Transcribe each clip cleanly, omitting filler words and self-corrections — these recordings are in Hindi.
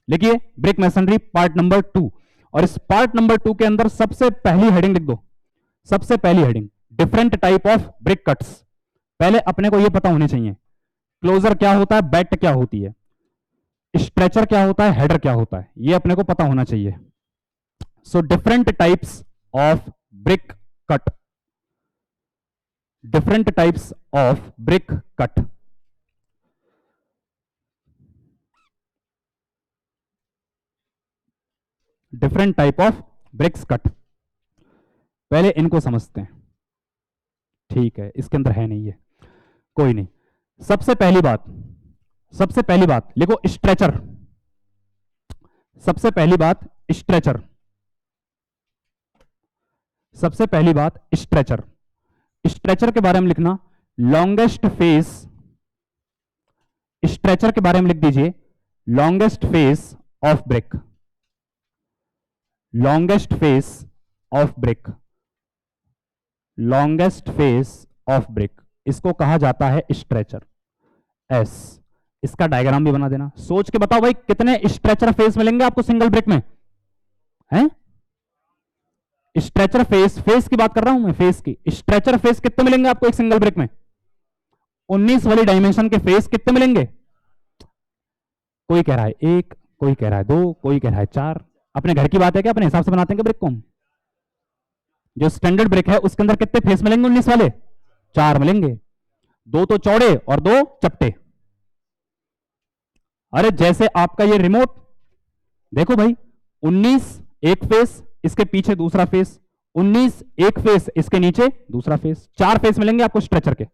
लिखिए ब्रिक मैसनरी पार्ट नंबर 2, और इस पार्ट नंबर 2 के अंदर सबसे पहली हेडिंग लिख दो, सबसे पहली heading different type of brick cuts. पहले अपने को यह पता होनी चाहिए क्लोजर क्या होता है, बेट क्या होती है, स्ट्रेचर क्या होता है, हेडर क्या होता है, यह अपने को पता होना चाहिए। So different types of brick cut, different types of brick cut. Different type of BRICS cut, पहले इनको समझते हैं। ठीक है, इसके अंदर है नहीं है, कोई नहीं। सबसे पहली बात, सबसे पहली बात लिखो स्ट्रेचर। सबसे पहली बात स्ट्रेचर, सबसे पहली बात स्ट्रेचर। स्ट्रेचर के बारे में लिखना लॉन्गेस्ट फेस, स्ट्रेचर के बारे में लिख दीजिए longest face of brick, longest face of brick, longest face of brick, इसको कहा जाता है स्ट्रेचर एस। इसका डायग्राम भी बना देना। सोच के बताओ भाई कितने स्ट्रेचर फेस मिलेंगे आपको सिंगल ब्रिक में, हैं? स्ट्रेचर फेस, फेस की बात कर रहा हूं मैं, फेस की। स्ट्रेचर फेस कितने मिलेंगे आपको एक सिंगल ब्रिक में? 19 वाली डायमेंशन के फेस कितने मिलेंगे? कोई कह रहा है 1, कोई कह रहा है 2, कोई कह रहा है 4। अपने घर की बात है क्या? अपने हिसाब से बनाते हैं ब्रिक को हम। जो स्टैंडर्ड ब्रिक है उसके अंदर कितने फेस मिलेंगे? 19 वाले 4 मिलेंगे, 2 तो चौड़े और 2 चपटे। अरे जैसे आपका ये रिमोट, देखो भाई 19 एक फेस, इसके पीछे दूसरा फेस, 19 एक फेस, इसके नीचे दूसरा फेस, 4 फेस मिलेंगे आपको स्ट्रेचर के।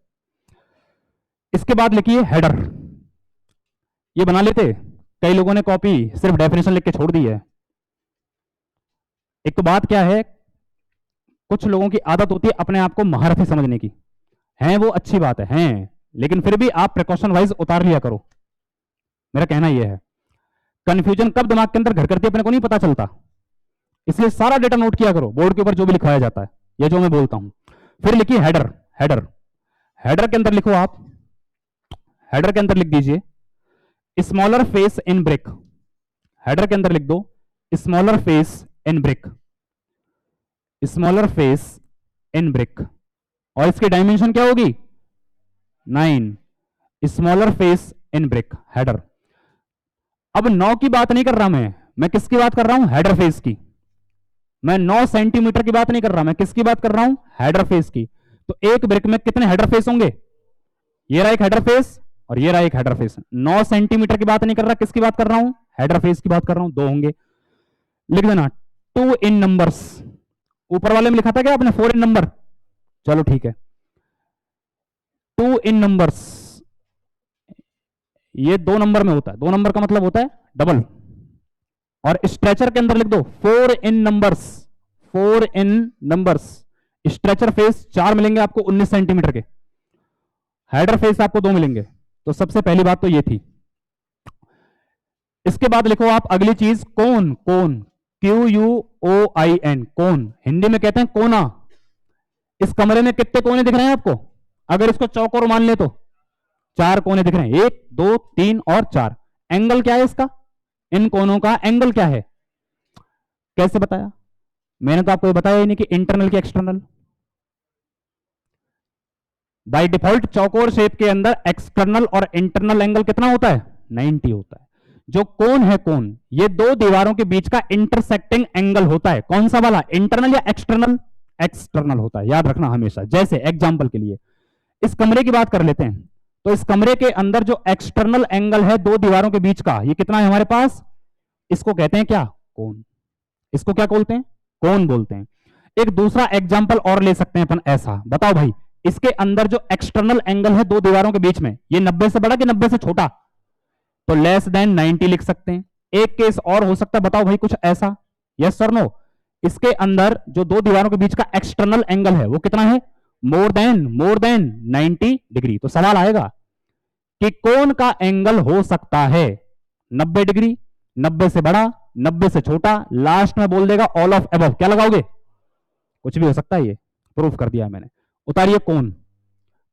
इसके बाद लिखिए हेडर। ये बना लेते, कई लोगों ने कॉपी सिर्फ डेफिनेशन लिख के छोड़ दी है। एक तो बात क्या है, कुछ लोगों की आदत होती है अपने आप को महारथी समझने की, है वो अच्छी बात है, लेकिन फिर भी आप प्रिकॉशन वाइज उतार लिया करो। मेरा कहना यह है, कंफ्यूजन कब दिमाग के अंदर घर करती है अपने को नहीं पता चलता, इसलिए सारा डेटा नोट किया करो बोर्ड के ऊपर जो भी लिखवाया जाता है या जो मैं बोलता हूं। फिर लिखिए हेडर, हेडर, हेडर के अंदर लिखो आप, हेडर के अंदर लिख दीजिए smaller face in brick. Header के अंदर लिख दो smaller face in brick, smaller face in brick, और इसकी डायमेंशन क्या होगी? 9। Smaller face in brick header. अब 9 की बात नहीं कर रहा मैं किसकी बात कर रहा हूं? हेडर फेस की। मैं 9 सेंटीमीटर की बात नहीं कर रहा, मैं किसकी बात कर रहा हूं? हेडर फेस की। तो एक ब्रिक में कितने हेडर फेस होंगे? ये रहा एक हेडर फेस और ये रहा एक हेडर फेस। 9 सेंटीमीटर की बात नहीं कर रहा, किसकी बात कर रहा हूं? हेडर फेस की बात कर रहा हूं, 2 होंगे। लिख देना 2 इन नंबर्स। ऊपर वाले में लिखा था क्या आपने 4 इन नंबर? चलो ठीक है, 2 इन नंबर्स, ये 2 नंबर में होता है। 2 नंबर का मतलब होता है डबल। और स्ट्रेचर के अंदर लिख दो 4 इन नंबर्स, 4 इन नंबर्स। स्ट्रेचर फेस 4 मिलेंगे आपको 19 सेंटीमीटर के, हेडर फेस आपको 2 मिलेंगे। तो सबसे पहली बात तो ये थी। इसके बाद लिखो आप अगली चीज, कोन, कोन, QUOIN, कोन, हिंदी में कहते हैं कोना। इस कमरे में कितने कोने दिख रहे हैं आपको? अगर इसको चौकोर मान ले तो 4 कोने दिख रहे हैं, 1, 2, 3 और 4। एंगल क्या है इसका? इन कोनों का एंगल क्या है? कैसे बताया? मैंने तो आपको ये बताया ही नहीं कि इंटरनल की एक्सटर्नल। बाय डिफॉल्ट चौकोर शेप के अंदर एक्सटर्नल और इंटरनल एंगल कितना होता है? 90 होता है। जो कोन है, कोन, ये 2 दीवारों के बीच का इंटरसेक्टिंग एंगल होता है। कौन सा वाला? इंटरनल या एक्सटर्नल? एक्सटर्नल होता है, याद रखना हमेशा। जैसे एग्जांपल के लिए इस कमरे की बात कर लेते हैं, तो इस कमरे के अंदर जो एक्सटर्नल एंगल है 2 दीवारों के बीच का, ये कितना है हमारे पास? इसको कहते हैं क्या? कोन। इसको क्या बोलते हैं? कोन बोलते हैं। एक दूसरा एग्जांपल और ले सकते हैं अपन ऐसा, बताओ भाई, इसके अंदर जो एक्सटर्नल एंगल है 2 दीवारों के बीच में, ये 90 से बड़ा कि 90 से छोटा? तो लेस देन 90 लिख सकते हैं। एक केस और हो सकता है, बताओ भाई कुछ ऐसा, यस और नो। इसके अंदर जो 2 दीवारों के बीच का एक्सटर्नल एंगल है वो कितना है? More than 90 degree. तो सवाल आएगा कि कोन का एंगल हो सकता है 90 डिग्री, 90 से बड़ा, 90 से छोटा, लास्ट में बोल देगा ऑल ऑफ अबव। क्या लगाओगे? कुछ भी हो सकता है, ये प्रूफ कर दिया मैंने। उतारिए कोन।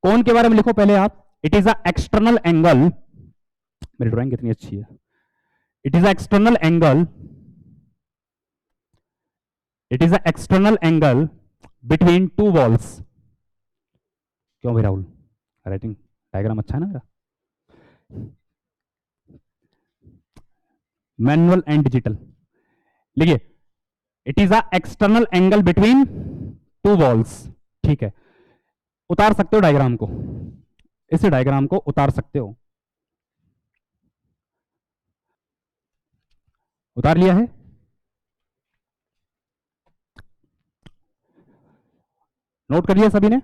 कोन के बारे में लिखो पहले आप, it is a external angle. मेरी ड्राइंग कितनी अच्छी है। It is external angle, it is external angle between two walls. क्यों भाई राहुल, राइटिंग डायग्राम अच्छा है ना मेरा? मैनुअल एंड डिजिटल लिखिए, it is a external angle between two walls. ठीक है, उतार सकते हो डायग्राम को, इस डायग्राम को उतार सकते हो, उतार लिया है? नोट कर लिया सभी ने?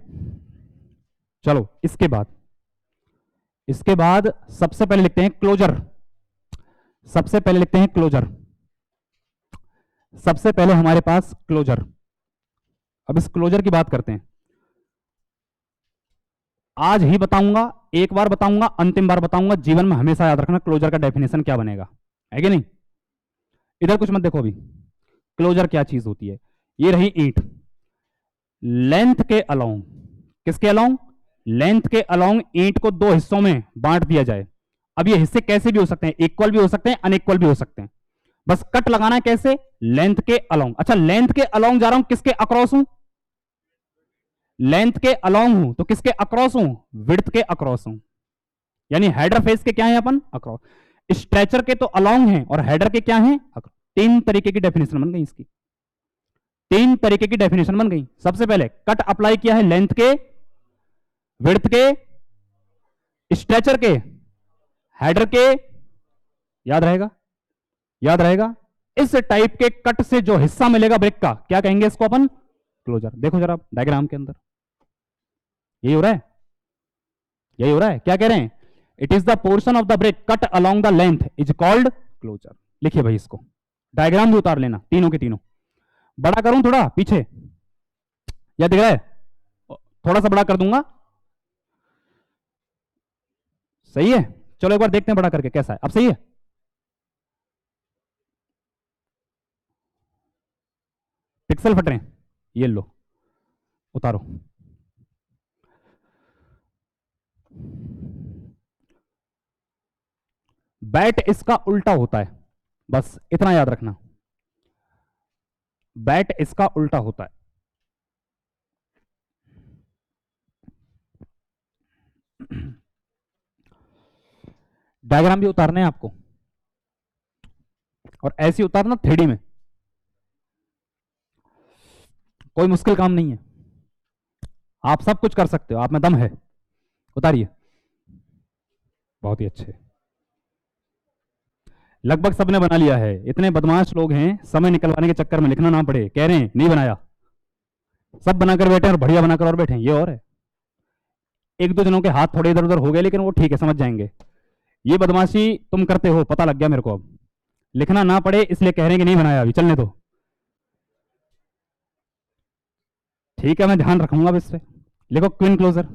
चलो इसके बाद सबसे पहले लिखते हैं क्लोजर, सबसे पहले लिखते हैं क्लोजर, सबसे पहले हमारे पास क्लोजर। अब इस क्लोजर की बात करते हैं, आज ही बताऊंगा, एक बार बताऊंगा, अंतिम बार बताऊंगा, जीवन में हमेशा याद रखना क्लोजर का डेफिनेशन क्या बनेगा, है कि नहीं? इधर कुछ मत देखो अभी, क्लोजर क्या चीज होती है। ये रही ईंट, लेंथ के अलोंग, किसके अलोंग? लेंथ के अलोंग ईंट को दो हिस्सों में बांट दिया जाए। अब ये हिस्से कैसे भी हो सकते हैं, इक्वल भी हो सकते हैं, अनइक्वल भी हो सकते हैं, बस कट लगाना है कैसे? लेंथ के अलोंग। अच्छा, लेंथ के अलोंग जा रहा हूं, किसके अक्रॉस हूं? लेंथ के अलोंग हूं तो किसके अक्रॉस हूं? विड्थ के अक्रॉस हूं, यानी हेडर फेस के क्या है अपन? अक्रॉस। स्ट्रेचर के तो अलोंग हैं और हेडर के क्या हैं? अक्रॉस। तीन तरीके की डेफिनेशन बन गई इसकी, तीन तरीके की डेफिनेशन बन गई। सबसे पहले कट अप्लाई किया है लेंथ के, विड्थ के, स्ट्रेचर के, हेडर के, याद रहेगा? याद रहेगा? इस टाइप के कट से जो हिस्सा मिलेगा ब्रिक का, क्या कहेंगे इसको अपन? क्लोजर। देखो जरा डायग्राम के अंदर, यही हो रहा है, यही हो रहा है। क्या कह रहे हैं? It is the portion of the brick cut along the length is called closure. लिखिए भाई इसको, डायग्राम भी उतार लेना तीनों के तीनों। बड़ा करूं थोड़ा पीछे, या दिख रहा है? थोड़ा सा बड़ा कर दूंगा, सही है? चलो एक बार देखते हैं बड़ा करके कैसा है। अब सही है? पिक्सल फट रहे हैं, ये लो उतारो। बैट इसका उल्टा होता है, बस इतना याद रखना, बैट इसका उल्टा होता है। डायग्राम भी उतारने हैं आपको, और ऐसे उतारना थ्री में, कोई मुश्किल काम नहीं है, आप सब कुछ कर सकते हो, आप में दम है। उतारिए, बहुत ही अच्छे, लगभग सबने बना लिया है। इतने बदमाश लोग हैं, समय निकलवाने के चक्कर में लिखना ना पड़े, कह रहे हैं नहीं बनाया, सब बनाकर बैठे और बढ़िया बनाकर और बैठे, ये और है। एक दो जनों के हाथ थोड़े इधर उधर हो गए, लेकिन वो ठीक है, समझ जाएंगे। ये बदमाशी तुम करते हो, पता लग गया मेरे को। अब लिखना ना पड़े इसलिए कह रहे हैं कि नहीं बनाया, अभी चलने दो, ठीक है? मैं ध्यान रखूंगा अब इस पे। लिखो क्विन क्लोजर,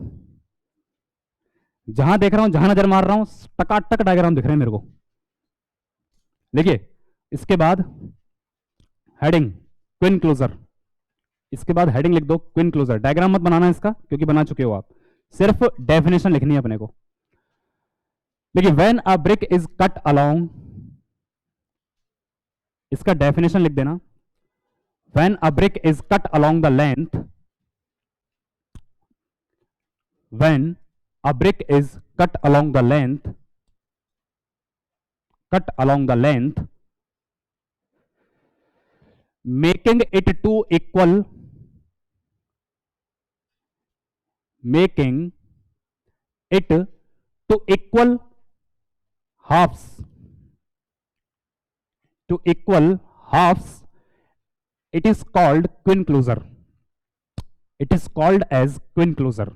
जहां देख रहा हूं, जहां नजर मार रहा हूं, टकाटक डायग्राम दिख रहे हैं मेरे को। देखिए, इसके बाद हेडिंग क्विन क्लोजर, इसके बाद हेडिंग लिख दो क्विन क्लोजर। डायग्राम मत बनाना इसका, क्योंकि बना चुके हो आप, सिर्फ डेफिनेशन लिखनी है अपने को। देखिए, when a brick is cut along, इसका डेफिनेशन लिख देना। When a brick is cut along the length, when a brick is cut along the length, cut along the length, making it to equal, making it to equal halves, to equal halves, it is called quin closer, it is called as quin closer,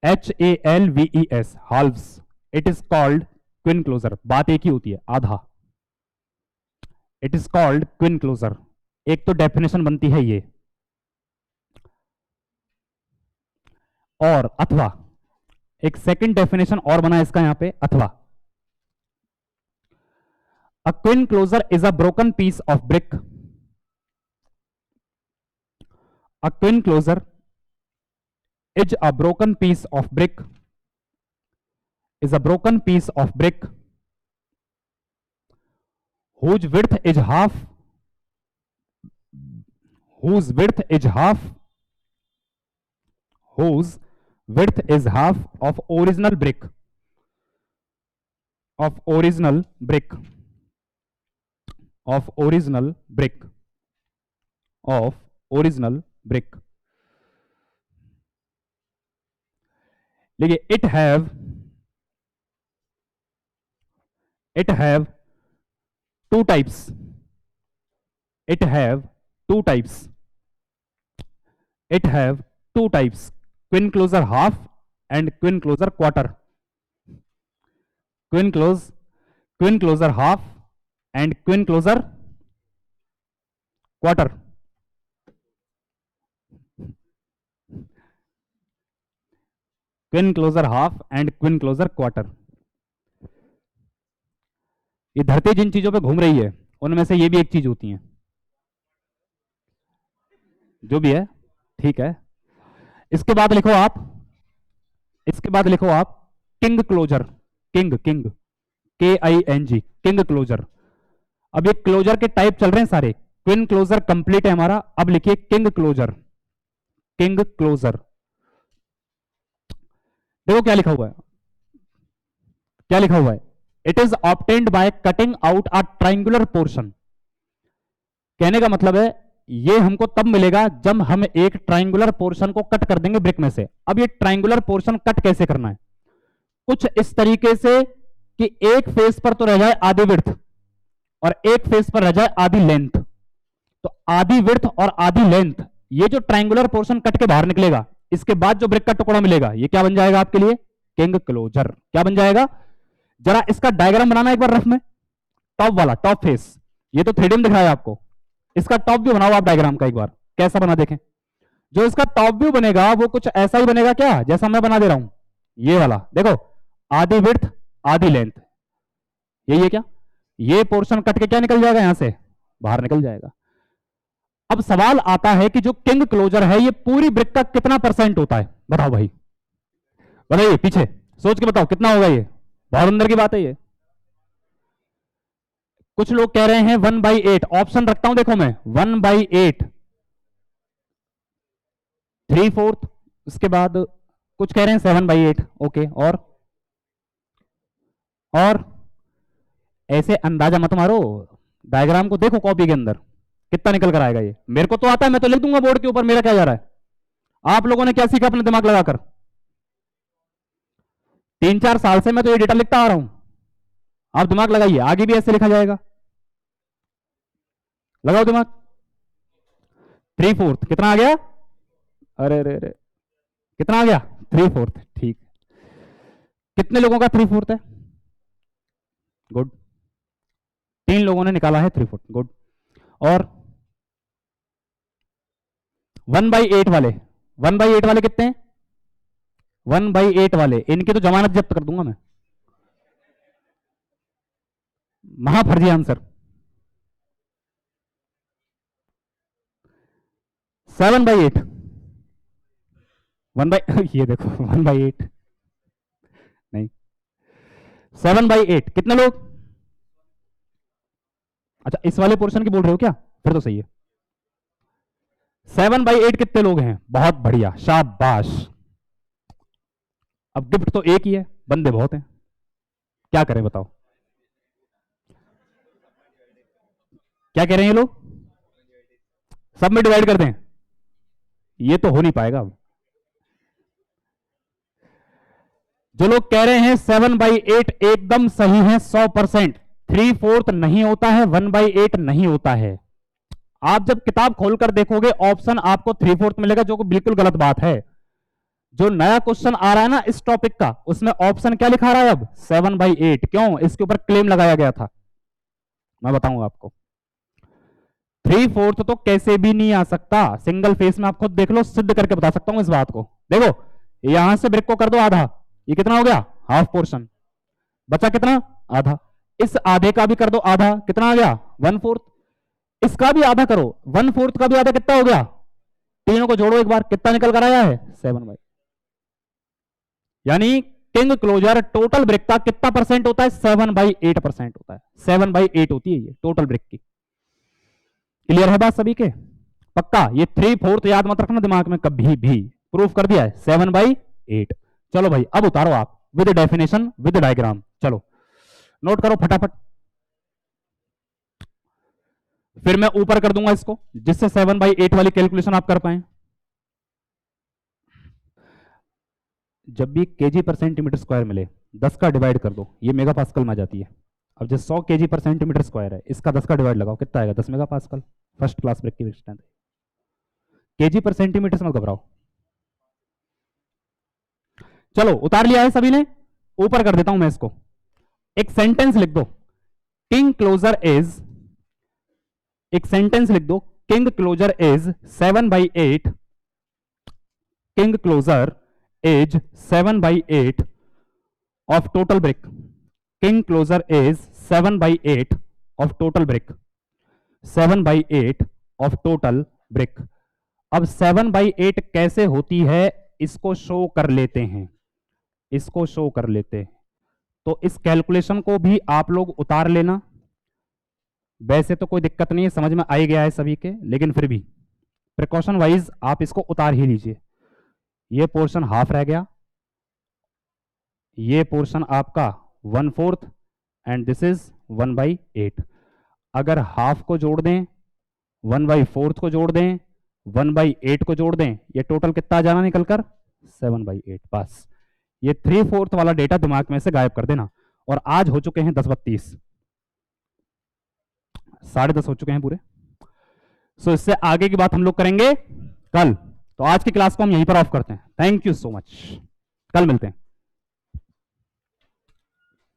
HALVES, halves, it is called quin closer। बात एक ही होती है, आधा। It is called queen closure. एक तो डेफिनेशन बनती है ये, और अथवा एक सेकंड डेफिनेशन और बना इसका यहां पे, अथवा a queen closer is a broken piece of brick, a queen closer is a broken piece of brick, is a broken piece of brick whose width is half, whose width is half, whose width is half of original brick, of original brick, of original brick, of original brick. देखिए it have two types, it have two types, it have two types, queen closure half and queen closure quarter, queen closure half and queen closure quarter. Queen closure half and queen closure quarter. ये धरती जिन चीजों पे घूम रही है उनमें से ये भी एक चीज होती है, जो भी है ठीक है। इसके बाद लिखो आप, इसके बाद लिखो आप king closure, king king KING, king closure. अब ये क्लोजर के टाइप चल रहे हैं सारे, क्विन क्लोजर कंप्लीट है हमारा, अब लिखिए किंग क्लोजर, किंग क्लोजर। देखो क्या लिखा हुआ है, क्या लिखा हुआ है, it is obtained by cutting out a triangular portion. कहने का मतलब है ये हमको तब मिलेगा जब हम एक ट्राइंगुलर पोर्शन को कट कर देंगे ब्रिक में से। अब ये ट्राइंगुलर पोर्शन कट कैसे करना है, कुछ इस तरीके से कि एक फेस पर तो रह जाए आधी विड्थ और एक फेस पर रह जाए आधी लेंथ। तो आधी विड्थ और आधी लेंथ, ये जो ट्राइंगुलर पोर्शन कट के बाहर निकलेगा, इसके बाद जो ब्रिक का टुकड़ा मिलेगा, ये क्या बन जाएगा आपके लिए, किंग क्लोजर। क्या बन जाएगा, जरा इसका डायग्राम बनाना एक बार रफ में, टॉप वाला, टॉप फेस, ये तो 3D में दिख रहा है आपको, इसका टॉप व्यू बनाओ आप डायग्राम का एक बार, कैसा बना देखें। जो इसका टॉप व्यू बनेगा वो कुछ ऐसा ही बनेगा क्या, जैसा मैं बना दे रहा हूं, ये वाला देखो, आधी विड्थ आधी लेंथ, यही है क्या, ये पोर्शन कट के क्या निकल जाएगा, यहां से बाहर निकल जाएगा। अब सवाल आता है कि जो किंग क्लोजर है ये पूरी ब्रिक का कितना परसेंट होता है, बताओ भाई, बताइए, पीछे सोच के बताओ कितना होगा, ये बहुत अंदर की बात है ये। कुछ लोग कह रहे हैं 1/8, ऑप्शन रखता हूं देखो मैं, 1/8, 3/4, उसके बाद कुछ कह रहे हैं 7/8, ओके। और ऐसे अंदाजा मत मारो, डायग्राम को देखो कॉपी के अंदर कितना निकल कर आएगा। ये मेरे को तो आता है, मैं तो लिख दूंगा बोर्ड के ऊपर, मेरा क्या जा रहा है। आप लोगों ने क्या सीखा अपने दिमाग लगाकर, 3-4 साल से मैं तो ये डेटा लिखता आ रहा हूं, आप दिमाग लगाइए, आगे भी ऐसे लिखा जाएगा, लगाओ दिमाग। 3/4 कितना आ गया, अरे अरे अरे कितना आ गया, 3/4, ठीक। कितने लोगों का 3/4 है, गुड, 3 लोगों ने निकाला है 3/4, गुड। और 1/8 वाले, 1/8 वाले कितने हैं, 1/8 वाले, इनकी तो जमानत जब्त कर दूंगा मैं, महाफर्जी आंसर, 7/8, ये देखो 1/8 नहीं, 7/8 कितने लोग, अच्छा इस वाले पोर्शन की बोल रहे हो क्या, फिर तो सही है। 7/8 कितने लोग हैं, बहुत बढ़िया, शाबाश। अब गिफ्ट तो एक ही है, बंदे बहुत हैं, क्या करें बताओ, क्या कह रहे हैं ये लोग, सब में डिवाइड कर दें, ये तो हो नहीं पाएगा। अब जो लोग कह रहे हैं 7/8 एकदम सही है, 100%, 3/4 नहीं होता है, 1/8 नहीं होता है। आप जब किताब खोलकर देखोगे ऑप्शन आपको 3/4 मिलेगा, जो कि बिल्कुल गलत बात है। जो नया क्वेश्चन आ रहा है ना इस टॉपिक का, उसमें ऑप्शन क्या लिखा रहा है अब, 7/8, क्यों, इसके ऊपर क्लेम लगाया गया था, मैं बताऊंगा आपको। 3/4 तो कैसे भी नहीं आ सकता, सिंगल फेस में आप खुद देख लो, सिद्ध करके बता सकता हूं इस बात को। देखो यहां से ब्रेक को कर दो आधा, ये कितना हो गया, हाफ पोर्शन, बचा कितना, आधा, इस आधे का भी कर दो आधा, कितना आ गया, 1/4, इसका भी आधा करो, 1/4 का भी आधा कितना हो गया, तीनों को जोड़ो एक बार, कितना निकल कर आया है, 7/8। यानी किंग क्लोजर टोटल ब्रेक का कितना परसेंट होता है? 7/8% होता है। 7/8 होती है ये टोटल ब्रेक की। क्लियर है बात सभी के? पक्का? ये 3/4 याद मत रखना दिमाग में कभी भी। प्रूफ कर दिया है 7/8। चलो भाई अब उतारो आप विद डेफिनेशन विद डायग्राम। चलो नोट करो फटाफट, फिर मैं ऊपर कर दूंगा इसको जिससे 7/8 वाली कैलकुलेशन आप कर पाए। जब भी केजी पर सेंटीमीटर स्क्वायर मिले 10 का डिवाइड कर दो, ये मेगा पास्कल में आ जाती है। अब जो 100 केजी पर सेंटीमीटर स्क्वायर है इसका 10 का डिवाइड लगाओ, कितना आएगा? 10 mega pascal. First class brick की स्ट्रेंथ। केजी पर सेंटीमीटर से मत घबराओ। चलो उतार लिया है सभी ने? ऊपर कर देता हूं मैं इसको। एक सेंटेंस लिख दो, किंग क्लोजर इज, एक सेंटेंस लिख दो, king closure is 7/8, king closure is 7/8 of total brick. King closer is 7/8 of total brick. 7/8 of total brick. अब 7/8 कैसे होती है इसको शो कर लेते हैं, इसको शो कर लेते हैं। तो इस कैलकुलेशन को भी आप लोग उतार लेना। वैसे तो कोई दिक्कत नहीं है, समझ में आ ही गया है सभी के, लेकिन फिर भी प्रिकॉशन वाइज आप इसको उतार ही लीजिए। ये पोर्शन हाफ रह गया, ये पोर्शन आपका 1/4 एंड दिस इज 1/8। अगर हाफ को जोड़ दें, 1/4 को जोड़ दें, 1/8 को जोड़ दें, ये टोटल कितना आ जाना निकलकर? 7/8। बस ये 3/4 वाला डेटा दिमाग में से गायब कर देना। और आज हो चुके हैं 10:32, 10:30 हो चुके हैं पूरे। सो इससे आगे की बात हम लोग करेंगे कल। तो आज की क्लास को हम यहीं पर ऑफ करते हैं। थैंक यू सो मच, कल मिलते हैं।